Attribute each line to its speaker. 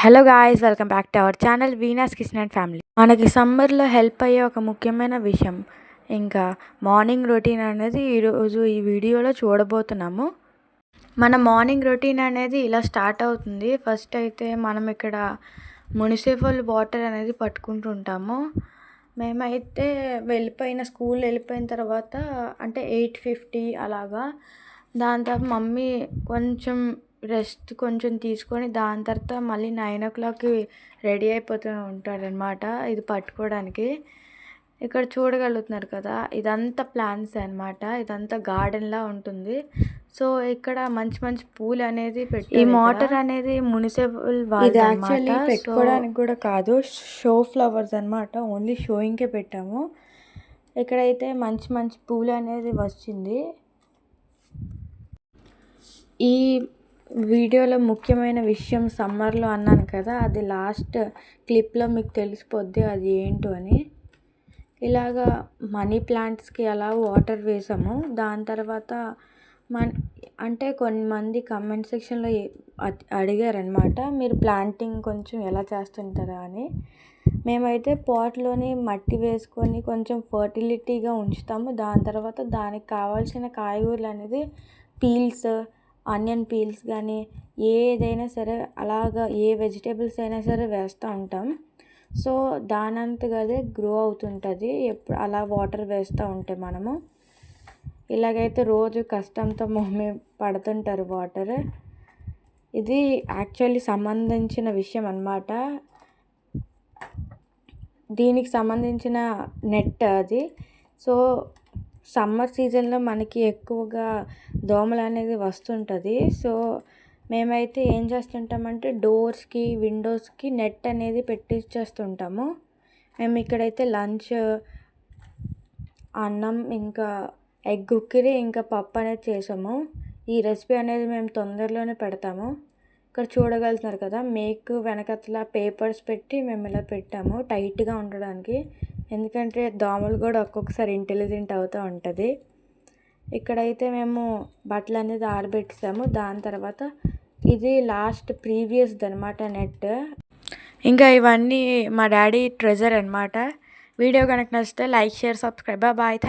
Speaker 1: Hello guys, welcome back to our channel Veena's kitchen and family. మనకి సమ్మర్లో help అయ్యే ఒక ముఖ్యమైన విషయం ఇంకా మార్నింగ్ రొటీన్ అనేది ఈరోజు ఈ వీడియోలో చూడబోతున్నాము. మన మార్నింగ్ రొటీన్ అనేది ఇలా స్టార్ట్ అవుతుంది. ఫస్ట్ అయితే మనం ఇక్కడ మునిసిపల్ వాటర్ అనేది పట్టుకుంటూ ఉంటాము. మేమైతే స్కూల్ వెళ్ళిపోయిన తర్వాత అంటే 8:50 అలాగా. దాని తర్వాత మమ్మీ రెస్ట్ తీసుకొని దాని తర్వాత మళ్ళీ 9 o'clockకి రెడీ అయిపోతూ ఉంటారనమాట ఇది పట్టుకోవడానికి. ఇక్కడ చూడగలుగుతున్నారు కదా, ఇదంతా ప్లాంట్స్ అనమాట. ఇదంతా గార్డెన్లా ఉంటుంది. సో ఇక్కడ మంచి మంచి పూలు అనేది ఈ మోటార్ అనేది మునిసిపల్ ఇది యాక్చువల్లీ పెట్టుకోవడానికి కూడా కాదు, షో ఫ్లవర్స్ అనమాట. ఓన్లీ షోయింగ్కే పెట్టాము. ఇక్కడైతే మంచి మంచి పూలు అనేది వచ్చింది. ఈ వీడియోలో ముఖ్యమైన విషయం సమ్మర్లో అన్నాను కదా, అది లాస్ట్ క్లిప్లో మీకు తెలిసిపోద్ది అది ఏంటో అని. ఇలాగా మనీ ప్లాంట్స్కి అలా వాటర్ వేసాము. దాని తర్వాత అంటే కొంతమంది కామెంట్ సెక్షన్లో అడిగారనమాట, మీరు ప్లాంటింగ్ కొంచెం ఎలా చేస్తుంటారా అని. మేమైతే పాట్లోని మట్టి వేసుకొని కొంచెం ఫర్టిలిటీగా ఉంచుతాము. దాని తర్వాత దానికి కావాల్సిన కాయగూరలు అనేది పీల్స్, ఆనియన్ పీల్స్ కానీ ఏదైనా సరే అలాగా ఏ వెజిటేబుల్స్ అయినా సరే వేస్తూ ఉంటాం. సో దానంతగా అదే గ్రో అవుతుంటుంది ఎప్పుడు అలా వాటర్ వేస్తూ ఉంటే మనము. ఇలాగైతే రోజు కష్టంతో మమ్మీ పడుతుంటారు వాటర్. ఇది యాక్చువల్లీ సంబంధించిన విషయం అన్నమాట. దీనికి సంబంధించిన నెట్ అది. సో సమ్మర్ సీజన్లో మనకి ఎక్కువగా దోమలు అనేది వస్తుంటుంది. సో మేమైతే ఏం చేస్తుంటామంటే డోర్స్కి, విండోస్కి నెట్ అనేది పెట్టించేస్తుంటాము. మేము ఇక్కడైతే లంచ్ అన్నం, ఇంకా ఎగ్ కుక్కరీ, ఇంకా పప్పు అనేది చేసాము. ఈ రెసిపీ అనేది మేము తొందరలోనే పెడతాము. ఇక్కడ చూడగలుగుతున్నారు కదా, మేక్ వెనకట్ల పేపర్స్ పెట్టి మేము ఇలా పెట్టాము టైట్గా ఉండడానికి. ఎందుకంటే దోమలు కూడా ఒక్కొక్కసారి ఇంటెలిజెంట్ అవుతూ ఉంటుంది. ఇక్కడైతే మేము బట్టలు అనేది ఆరబెట్టేసాము. దాని తర్వాత ఇది లాస్ట్ ప్రీవియస్ది అనమాట నెట్. ఇంకా ఇవన్నీ మా డాడీ ట్రెజర్ అనమాట. వీడియో కనుక నచ్చితే లైక్, షేర్, సబ్స్క్రైబ్. బాయ్.